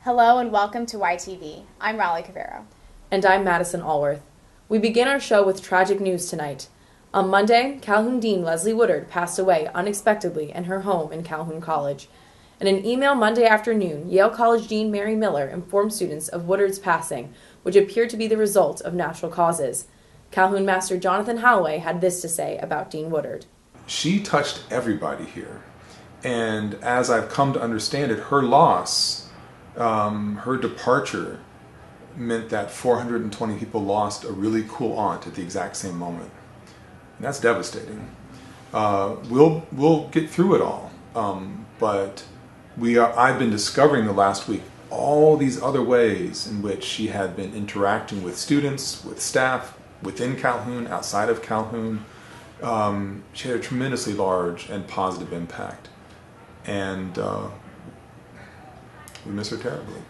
Hello and welcome to YTV. I'm Raleigh, Cavero. And I'm Madison, Alworth. We begin our show with tragic news tonight. On Monday, Calhoun Dean Leslie Woodard passed away unexpectedly in her home in Calhoun College. In an email Monday afternoon, Yale College Dean Mary Miller informed students of Woodard's passing, which appeared to be the result of natural causes. Calhoun Master Jonathan Holloway had this to say about Dean Woodard. She touched everybody here. And as I've come to understand it, her loss, her departure, meant that 420 people lost a really cool aunt at the exact same moment. And that's devastating. We'll get through it all, but I've been discovering the last week all these other ways in which she had been interacting with students, with staff, within Calhoun, outside of Calhoun. She had a tremendously large and positive impact, and we miss her terribly.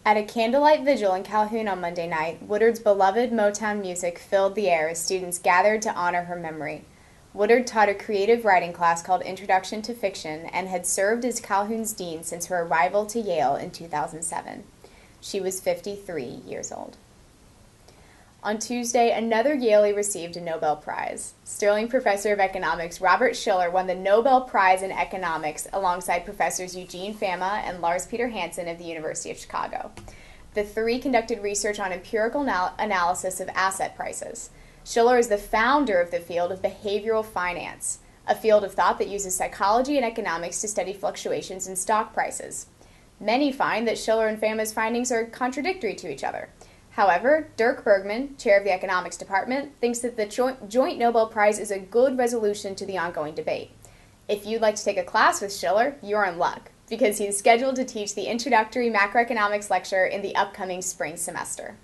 At a candlelight vigil in Calhoun on Monday night, Woodard's beloved Motown music filled the air as students gathered to honor her memory. Woodard taught a creative writing class called Introduction to Fiction and had served as Calhoun's dean since her arrival to Yale in 2007. She was 53 years old. On Tuesday, another Yalie received a Nobel Prize. Sterling Professor of Economics Robert Shiller won the Nobel Prize in Economics alongside Professors Eugene Fama and Lars Peter Hansen of the University of Chicago. The three conducted research on empirical analysis of asset prices. Shiller is the founder of the field of behavioral finance, a field of thought that uses psychology and economics to study fluctuations in stock prices. Many find that Shiller and Fama's findings are contradictory to each other. However, Dirk Bergman, chair of the economics department, thinks that the joint Nobel Prize is a good resolution to the ongoing debate. If you'd like to take a class with Shiller, you're in luck, because he's scheduled to teach the introductory macroeconomics lecture in the upcoming spring semester.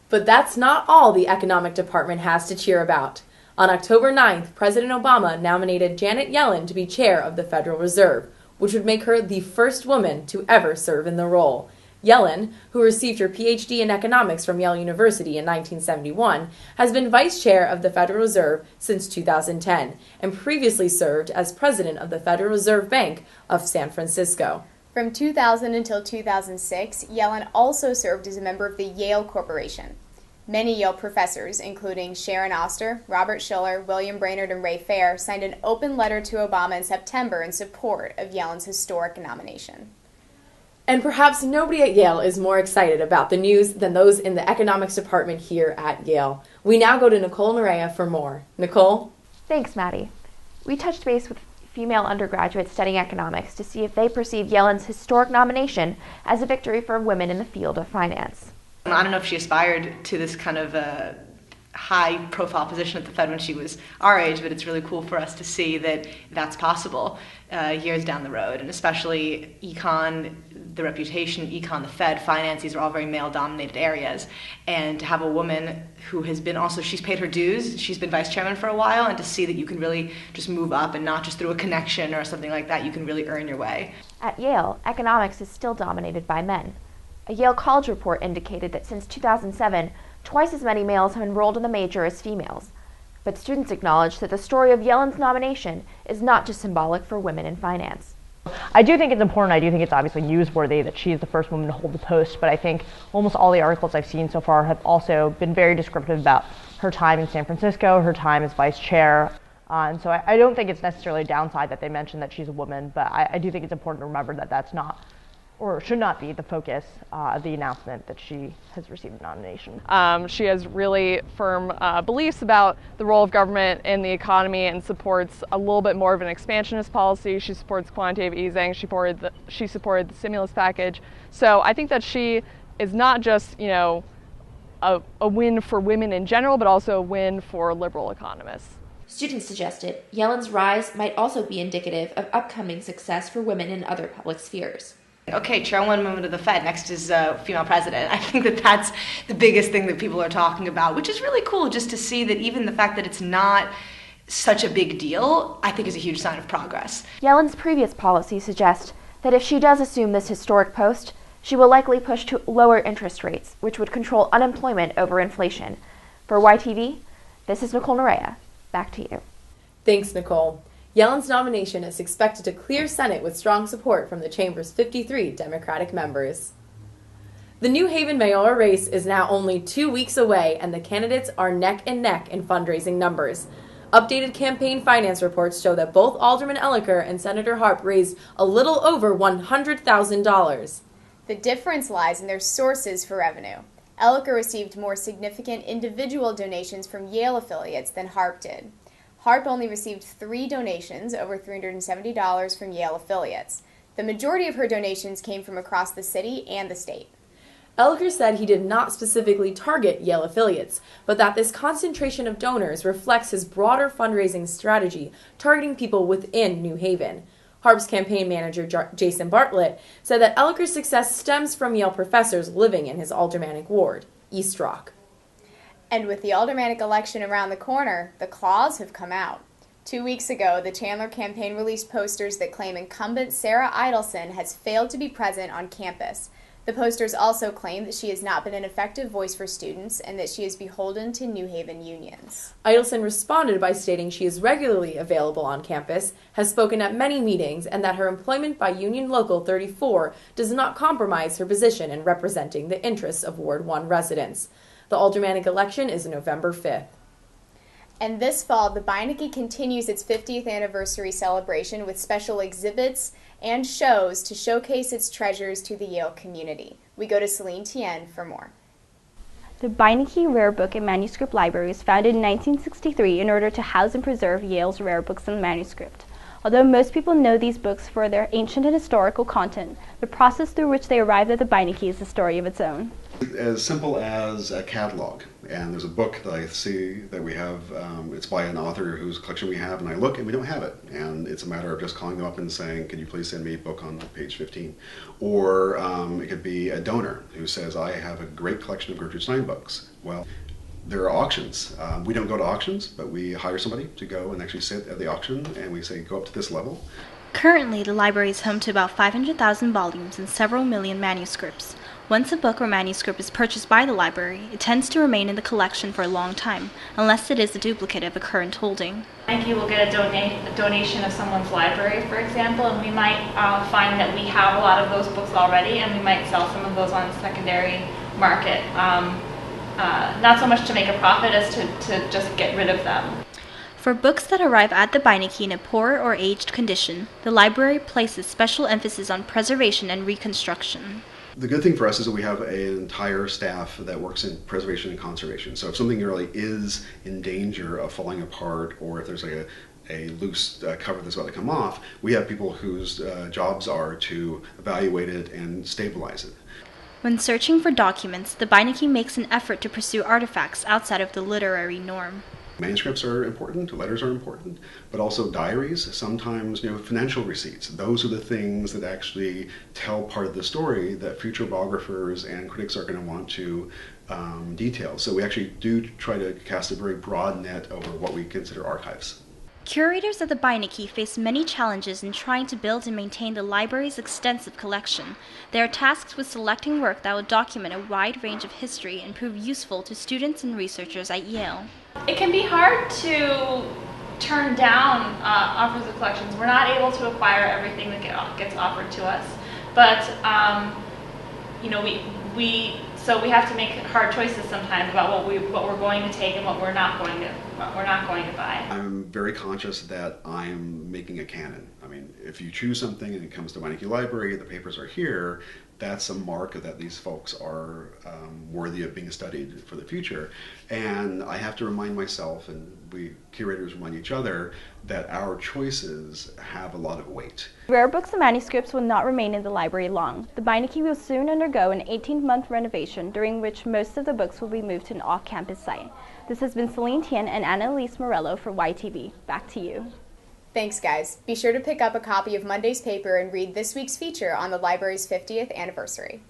But that's not all the economic department has to cheer about. On October 9th, President Obama nominated Janet Yellen to be chair of the Federal Reserve, which would make her the first woman to ever serve in the role. Yellen, who received her Ph.D. in economics from Yale University in 1971, has been vice chair of the Federal Reserve since 2010 and previously served as president of the Federal Reserve Bank of San Francisco. From 2000 until 2006, Yellen also served as a member of the Yale Corporation. Many Yale professors, including Sharon Oster, Robert Shiller, William Brainerd, and Ray Fair, signed an open letter to Obama in September in support of Yellen's historic nomination. And perhaps nobody at Yale is more excited about the news than those in the economics department here at Yale. We now go to Nicole Nerea for more. Nicole? Thanks, Maddie. We touched base with female undergraduates studying economics to see if they perceive Yellen's historic nomination as a victory for women in the field of finance. I don't know if she aspired to this kind of high-profile position at the Fed when she was our age, but it's really cool for us to see that that's possible years down the road, and especially econ, the reputation, econ, the Fed, finance, these are all very male-dominated areas, and to have a woman who has been also, she's paid her dues, she's been vice chairman for a while, and to see that you can really just move up and not just through a connection or something like that, you can really earn your way. At Yale, economics is still dominated by men. A Yale College report indicated that since 2007, twice as many males have enrolled in the major as females. But students acknowledge that the story of Yellen's nomination is not just symbolic for women in finance. I do think it's important. I do think it's obviously newsworthy that she is the first woman to hold the post, but I think almost all the articles I've seen so far have also been very descriptive about her time in San Francisco, her time as vice chair. And so I don't think it's necessarily a downside that they mention that she's a woman, but I do think it's important to remember that that's not, or should not be, the focus of the announcement that she has received a nomination. She has really firm beliefs about the role of government in the economy and supports a little bit more of an expansionist policy. She supports quantitative easing. She supported the stimulus package. So I think that she is not just, a win for women in general, but also a win for liberal economists. Students suggested Yellen's rise might also be indicative of upcoming success for women in other public spheres. Okay, chairwoman of the Fed, next is female president. I think that that's the biggest thing that people are talking about, which is really cool just to see that even the fact that it's not such a big deal, I think is a huge sign of progress. Yellen's previous policies suggest that if she does assume this historic post, she will likely push to lower interest rates, which would control unemployment over inflation. For YTV, this is Nicole Nerea. Back to you. Thanks, Nicole. Yellen's nomination is expected to clear Senate with strong support from the chamber's 53 Democratic members. The New Haven mayoral race is now only 2 weeks away, and the candidates are neck and neck in fundraising numbers. Updated campaign finance reports show that both Alderman Elliker and Senator Harp raised a little over $100,000. The difference lies in their sources for revenue. Elliker received more significant individual donations from Yale affiliates than Harp did. Harp only received 3 donations, over $370 from Yale affiliates. The majority of her donations came from across the city and the state. Elliker said he did not specifically target Yale affiliates, but that this concentration of donors reflects his broader fundraising strategy, targeting people within New Haven. Harp's campaign manager, Jason Bartlett, said that Elliker's success stems from Yale professors living in his aldermanic ward, East Rock. And with the aldermanic election around the corner, the claws have come out. 2 weeks ago, the Chandler campaign released posters that claim incumbent Sarah Idelson has failed to be present on campus. The posters also claim that she has not been an effective voice for students and that she is beholden to New Haven unions. Idelson responded by stating she is regularly available on campus, has spoken at many meetings, and that her employment by Union Local 34 does not compromise her position in representing the interests of Ward 1 residents. The aldermanic election is November 5th. And this fall, the Beinecke continues its 50th anniversary celebration with special exhibits and shows to showcase its treasures to the Yale community. We go to Celine Tien for more. The Beinecke Rare Book and Manuscript Library was founded in 1963 in order to house and preserve Yale's rare books and manuscript. Although most people know these books for their ancient and historical content, the process through which they arrived at the Beinecke is a story of its own. As simple as a catalog, and there's a book that I see that we have, it's by an author whose collection we have, and I look and we don't have it, and it's a matter of just calling them up and saying, can you please send me a book on page 15? Or it could be a donor who says, I have a great collection of Gertrude Stein books. Well, there are auctions. We don't go to auctions, but we hire somebody to go and actually sit at the auction, and we say, go up to this level. Currently, the library is home to about 500,000 volumes and several million manuscripts. Once a book or manuscript is purchased by the library, it tends to remain in the collection for a long time, unless it is a duplicate of a current holding. You will get a donation of someone's library, for example, and we might find that we have a lot of those books already, and we might sell some of those on the secondary market. Not so much to make a profit as to just get rid of them. For books that arrive at the Beinecke in a poor or aged condition, the library places special emphasis on preservation and reconstruction. The good thing for us is that we have an entire staff that works in preservation and conservation. So if something really is in danger of falling apart, or if there's like a loose cover that's about to come off, we have people whose jobs are to evaluate it and stabilize it. When searching for documents, the Beinecke makes an effort to pursue artifacts outside of the literary norm. Manuscripts are important, letters are important, but also diaries, sometimes financial receipts. Those are the things that actually tell part of the story that future biographers and critics are going to want to detail. So we actually do try to cast a very broad net over what we consider archives. Curators at the Beinecke face many challenges in trying to build and maintain the library's extensive collection. They are tasked with selecting work that will document a wide range of history and prove useful to students and researchers at Yale. It can be hard to turn down offers of collections. We're not able to acquire everything that gets offered to us, but so we have to make hard choices sometimes about what we're going to take and what we're not going to buy. I'm very conscious that I'm making a canon. I mean, if you choose something and it comes to Beinecke Library, the papers are here, that's a mark that these folks are worthy of being studied for the future. And I have to remind myself, and we curators remind each other, that our choices have a lot of weight. Rare books and manuscripts will not remain in the library long. The Beinecke will soon undergo an 18-month renovation, during which most of the books will be moved to an off-campus site. This has been Celine Tien and Annalise Morello for YTV. Back to you. Thanks, guys. Be sure to pick up a copy of Monday's paper and read this week's feature on the library's 50th anniversary.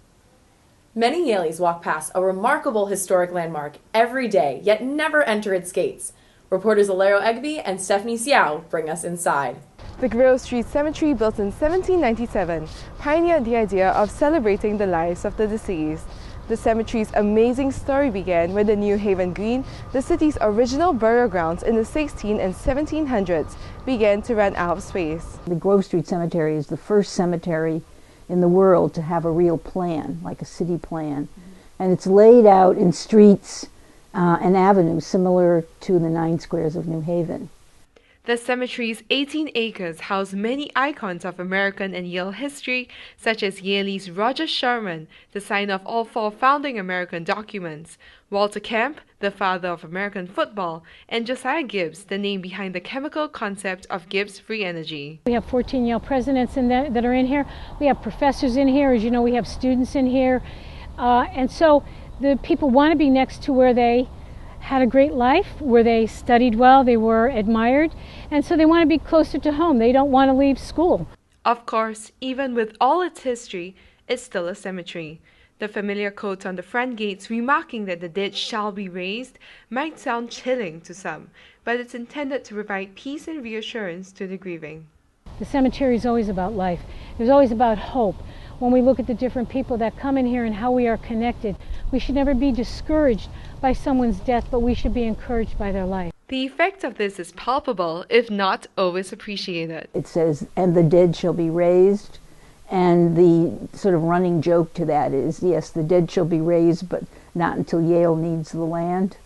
Many Yaleys walk past a remarkable historic landmark every day, yet never enter its gates. Reporters Alero Egby and Stephanie Xiao bring us inside. The Grove Street Cemetery, built in 1797, pioneered the idea of celebrating the lives of the deceased. The cemetery's amazing story began with the New Haven Green, the city's original burial grounds in the 1600s and 1700s, began to run out of space. The Grove Street Cemetery is the first cemetery in the world to have a real plan, like a city plan. And it's laid out in streets and avenues similar to the 9 squares of New Haven. The cemetery's 18 acres house many icons of American and Yale history, such as Yale's Roger Sherman, the signer of all 4 founding American documents, Walter Camp, the father of American football, and Josiah Gibbs, the name behind the chemical concept of Gibbs free energy. We have 14 Yale presidents that are in here. We have professors in here. As you know, we have students in here. And so the people want to be next to where they had a great life, where they studied well, they were admired, and so they want to be closer to home. They don't want to leave school. Of course, even with all its history, it's still a cemetery. The familiar quote on the front gates remarking that the dead shall be raised might sound chilling to some, but it's intended to provide peace and reassurance to the grieving. The cemetery is always about life. It's always about hope. When we look at the different people that come in here and how we are connected, we should never be discouraged by someone's death, but we should be encouraged by their life. The effect of this is palpable, if not always appreciated. It says, and the dead shall be raised, and the sort of running joke to that is, yes, the dead shall be raised, but not until Yale needs the land.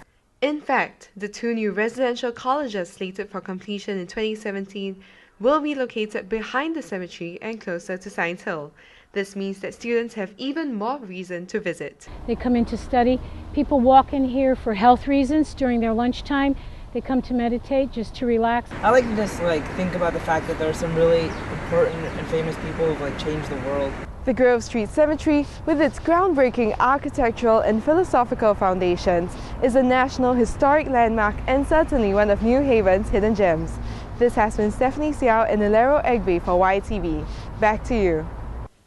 In fact, the 2 new residential colleges slated for completion in 2017 will be located behind the cemetery and closer to Science Hill. This means that students have even more reason to visit. They come in to study. People walk in here for health reasons during their lunchtime. They come to meditate, just to relax. I like to just think about the fact that there are some really important and famous people who've changed the world. The Grove Street Cemetery, with its groundbreaking architectural and philosophical foundations, is a National Historic Landmark and certainly one of New Haven's hidden gems. This has been Stephanie Xiao and Alero Egby for YTV. Back to you.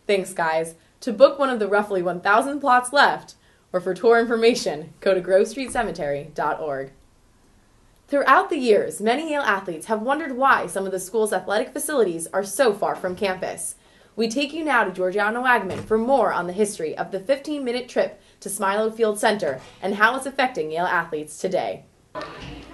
Thanks, guys. To book one of the roughly 1,000 plots left, or for tour information, go to grovestreetcemetery.org. Throughout the years, many Yale athletes have wondered why some of the school's athletic facilities are so far from campus. We take you now to Georgiana Wagman for more on the history of the 15-minute trip to Smilow Field Center and how it's affecting Yale athletes today.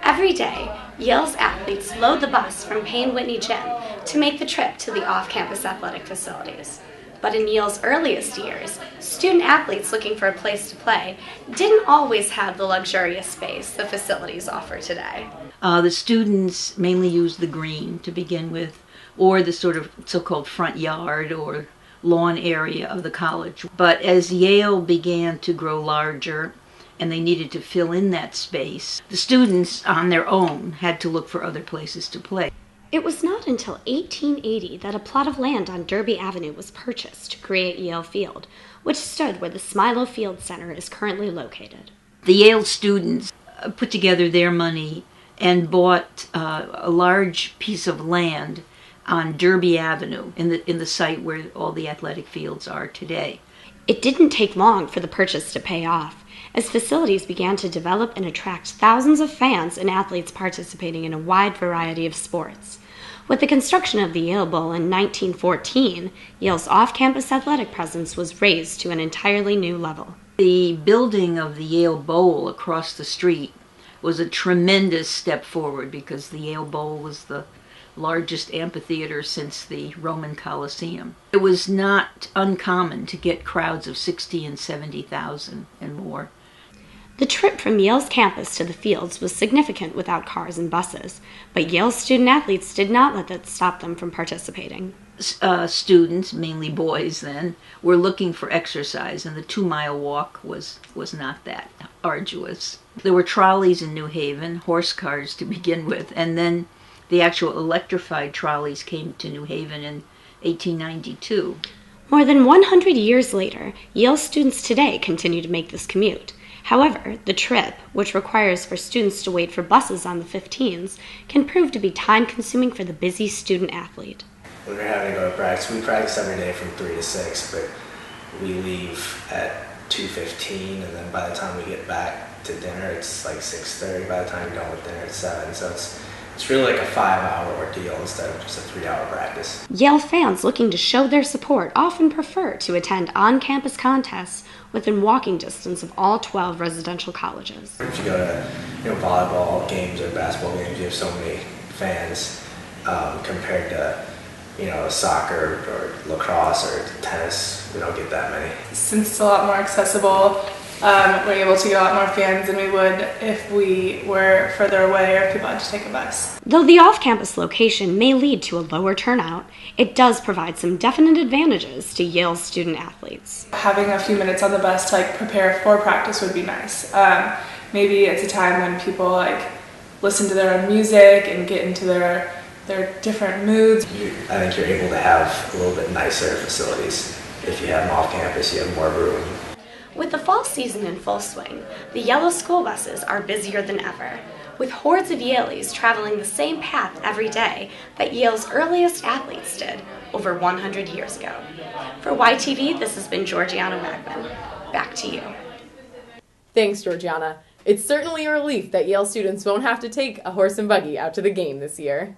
Every day, Yale's athletes load the bus from Payne Whitney Gym to make the trip to the off-campus athletic facilities. But in Yale's earliest years, student athletes looking for a place to play didn't always have the luxurious space the facilities offer today. The students mainly used the green to begin with, or the sort of so-called front yard or lawn area of the college. But as Yale began to grow larger and they needed to fill in that space, the students on their own had to look for other places to play. It was not until 1880 that a plot of land on Derby Avenue was purchased to create Yale Field, which stood where the Smilow Field Center is currently located. The Yale students put together their money and bought a large piece of land on Derby Avenue in the site where all the athletic fields are today. It didn't take long for the purchase to pay off, as facilities began to develop and attract thousands of fans and athletes participating in a wide variety of sports. With the construction of the Yale Bowl in 1914, Yale's off-campus athletic presence was raised to an entirely new level. The building of the Yale Bowl across the street was a tremendous step forward because the Yale Bowl was the largest amphitheater since the Roman Colosseum. It was not uncommon to get crowds of 60 and 70,000 and more. The trip from Yale's campus to the fields was significant without cars and buses, but Yale's student athletes did not let that stop them from participating. Students, mainly boys then, were looking for exercise, and the 2-mile walk was not that arduous. There were trolleys in New Haven, horse cars to begin with, and then the actual electrified trolleys came to New Haven in 1892. More than 100 years later, Yale students today continue to make this commute. However, the trip, which requires for students to wait for buses on the 15s, can prove to be time-consuming for the busy student athlete. When we're having to go to practice, we practice every day from 3 to 6, but we leave at 2:15, and then by the time we get back to dinner, it's like 6:30. By the time we're done with dinner, it's 7. So it's really like a 5-hour ordeal instead of just a 3-hour practice. Yale fans looking to show their support often prefer to attend on-campus contests within walking distance of all 12 residential colleges. If you go to volleyball games or basketball games, you have so many fans compared to soccer or lacrosse or tennis. We don't get that many. Since it's a lot more accessible, we're able to get a lot more fans than we would if we were further away or if people had to take a bus. Though the off-campus location may lead to a lower turnout, it does provide some definite advantages to Yale student athletes. Having a few minutes on the bus to prepare for practice would be nice. Maybe it's a time when people listen to their own music and get into their different moods. I think you're able to have a little bit nicer facilities. If you have them off campus, you have more room. With the fall season in full swing, the Yellow school buses are busier than ever, with hordes of Yaleys traveling the same path every day that Yale's earliest athletes did over 100 years ago. For YTV, this has been Georgiana Magman. Back to you. Thanks, Georgiana. It's certainly a relief that Yale students won't have to take a horse and buggy out to the game this year.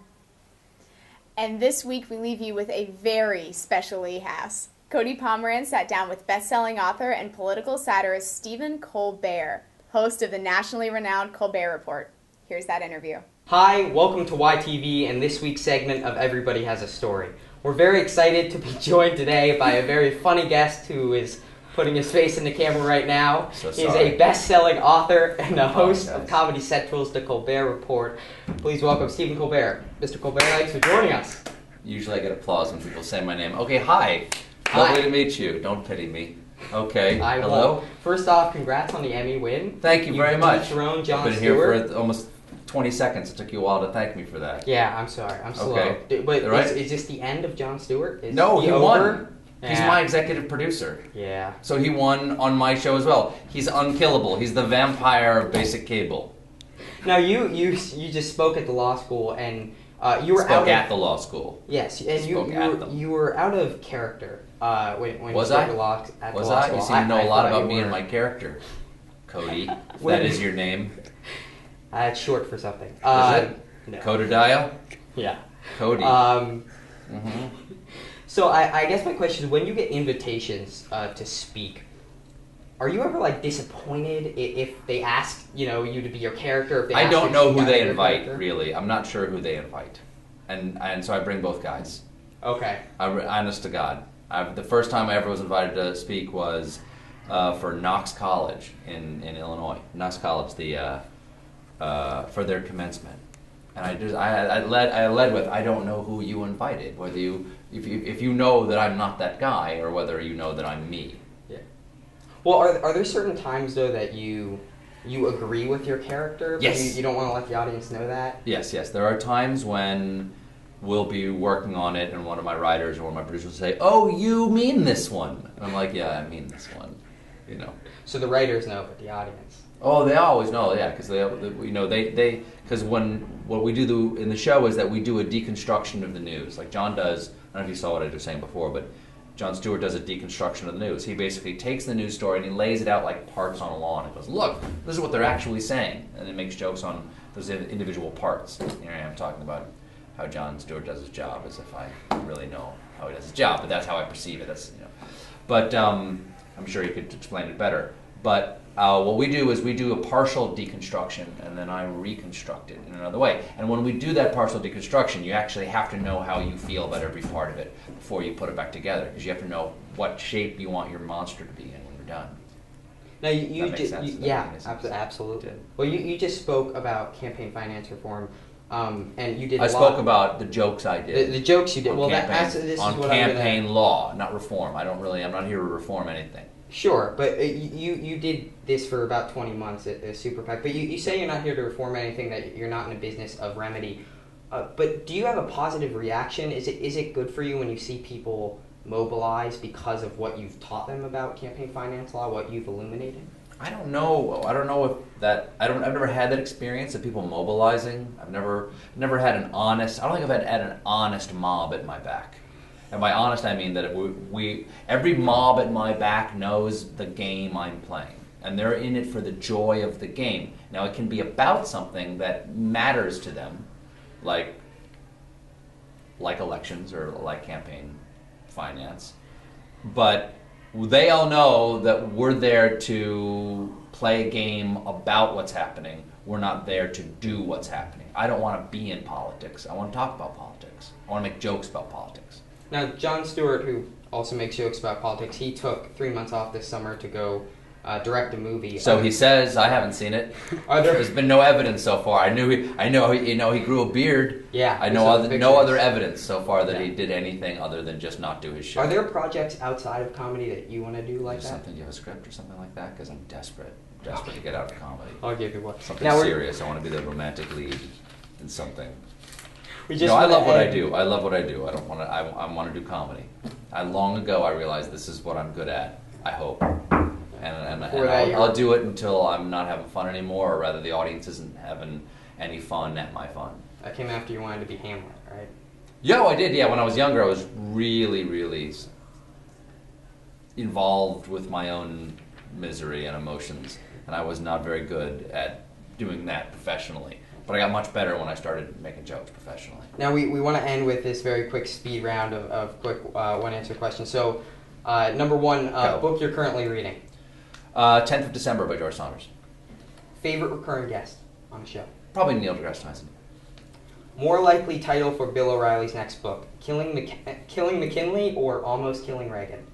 And this week we leave you with a very special Haas. Cody Pomeranz sat down with best-selling author and political satirist Stephen Colbert, host of the nationally renowned Colbert Report. Here's that interview. Hi, welcome to YTV and this week's segment of Everybody Has a Story. We're very excited to be joined today by a very funny guest who is putting his face in the camera right now. He's a best-selling author and the host of Comedy Central's The Colbert Report. Please welcome Stephen Colbert. Mr. Colbert, thanks for joining us. Usually I get applause when people say my name. Okay, hi. Lovely to meet you. Don't pity me. Okay, hello. First off, congrats on the Emmy win. Thank you very much. I've been here for almost 20 seconds. It took you a while to thank me for that. Yeah, I'm sorry. I'm slow. Okay. But right? is this the end of Jon Stewart? No, he won. Over? He's my executive producer. Yeah. So he won on my show as well. He's unkillable. He's the vampire of basic cable. Now you just spoke at the law school and you were spoke at the law school. Yes, and you were out of character when was you spoke I? at the law school. You seem to know a lot about me and my character, Cody. If that is your name. It's short for something. Is it? No. Codedial? Yeah. Cody. So I guess my question is, when you get invitations to speak, are you ever disappointed if they ask you to be your character? If they I don't know who they invite, really. I'm not sure who they invite, and so I bring both guys. Okay. Honest to God, the first time I ever was invited to speak was for Knox College in Illinois. Knox College, for their commencement, and I led with I don't know who you invited, whether if you know that I'm not that guy or whether you know that I'm me. Yeah. Well, are there certain times though that you agree with your character? Yes. You don't want to let the audience know that? Yes. There are times when we'll be working on it and one of my writers or one of my producers will say, "Oh, you mean this one?" And I'm like, "Yeah, I mean this one." So the writers know, but the audience. Oh, they always know, yeah, because because what we do in the show is that we do a deconstruction of the news, like John does. I don't know if you saw what I was saying before, but Jon Stewart does a deconstruction of the news. He basically takes the news story and he lays it out like parts on a lawn and goes, "Look, this is what they're actually saying," and then makes jokes on those individual parts. Here I am talking about how Jon Stewart does his job, as if I really know how he does his job, but that's how I perceive it. But I'm sure you could explain it better. But what we do is we do a partial deconstruction, and then I reconstruct it in another way. And when we do that partial deconstruction, you actually have to know how you feel about every part of it before you put it back together, because you have to know what shape you want your monster to be in when you're done. Now absolutely. Well, you just spoke about campaign finance reform, and you did. I spoke about the jokes I did. The jokes you did. On well, campaign, on campaign law, not reform. I'm not here to reform anything. Sure, but you did this for about 20 months at Super PAC, but you say you're not here to reform anything, that you're not in a business of remedy. But do you have a positive reaction? Is it good for you when you see people mobilize because of what you've taught them about campaign finance law, what you've illuminated? I don't know. I don't know if that. I've never had that experience of people mobilizing. I've never had an honest. I don't think I've had an honest mob at my back. And by honest, I mean that every mob at my back knows the game I'm playing, and they're in it for the joy of the game. Now, it can be about something that matters to them, like elections or like campaign finance, but they all know that we're there to play a game about what's happening. We're not there to do what's happening. I don't want to be in politics. I want to talk about politics. I want to make jokes about politics. Now, Jon Stewart, who also makes jokes about politics, he took 3 months off this summer to go direct a movie. So he says, I haven't seen it. There's been no evidence so far. I know he grew a beard. Yeah. I know no other evidence so far that he did anything other than just not do his show. Are there projects outside of comedy that you want to do like that? Something, you have a script or something like that? Because I'm desperate to get out of comedy. I'll give you one. Something serious. I want to be the romantic lead in something. I love what I do. I love what I do. I don't want to. I want to do comedy. Long ago I realized this is what I'm good at. I hope, and I'll do it until I'm not having fun anymore, or rather, the audience isn't having any fun at my fun. I came after you wanted to be Hamlet, right? I did. Yeah, when I was younger, I was really, really involved with my own misery and emotions, and I was not very good at doing that professionally. But I got much better when I started making jokes professionally. Now, we want to end with this very quick speed round of quick one-answer questions. So, number one, book you're currently reading? 10th of December by George Saunders. Favorite recurring guest on the show? Probably Neil deGrasse Tyson. More likely title for Bill O'Reilly's next book, Killing McKinley or Almost Killing Reagan?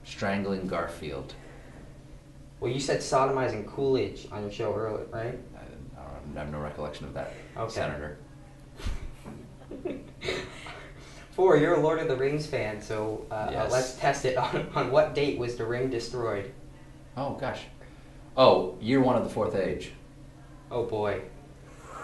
Strangling Garfield. Well, you said sodomizing Coolidge on your show earlier, right? I have no recollection of that, Senator. 4, you're a Lord of the Rings fan, so yes. Let's test it. On what date was the ring destroyed? Oh, gosh. Year 1 of the Fourth Age. Oh, boy.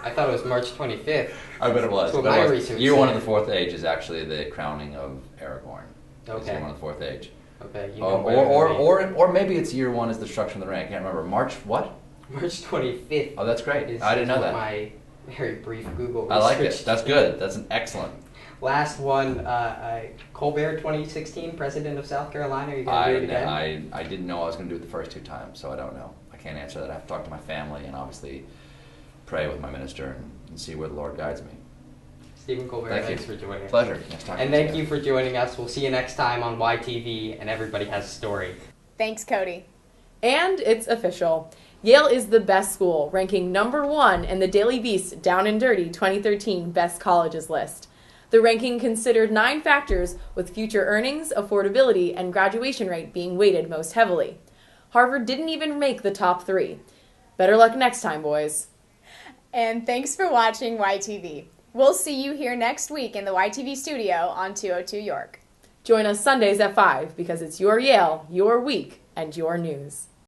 I thought it was March 25th. I bet it was. That's what my research Year said. 1 of the Fourth Age is actually the crowning of Aragorn. Okay. It's Year 1 of the Fourth Age. Okay. Or maybe it's Year 1 is the destruction of the ring. I can't remember. March what? March 25th. Oh, that's great. I didn't know that. My very brief Google research. I like it. That's good. That's an excellent. Last one, Colbert 2016, President of South Carolina. Are you going to do it again? I didn't know I was going to do it the first 2 times, so I don't know. I can't answer that. I have to talk to my family and obviously pray with my minister and see where the Lord guides me. Stephen Colbert, thanks for joining us. Pleasure. Nice talking and thank you for joining us. We'll see you next time on YTV, and Everybody Has a Story. Thanks, Cody. And it's official. Yale is the best school, ranking number 1 in the Daily Beast Down and Dirty 2013 Best Colleges list. The ranking considered 9 factors, with future earnings, affordability, and graduation rate being weighted most heavily. Harvard didn't even make the top 3. Better luck next time, boys. And thanks for watching YTV. We'll see you here next week in the YTV studio on 202 York. Join us Sundays at 5 because it's your Yale, your week, and your news.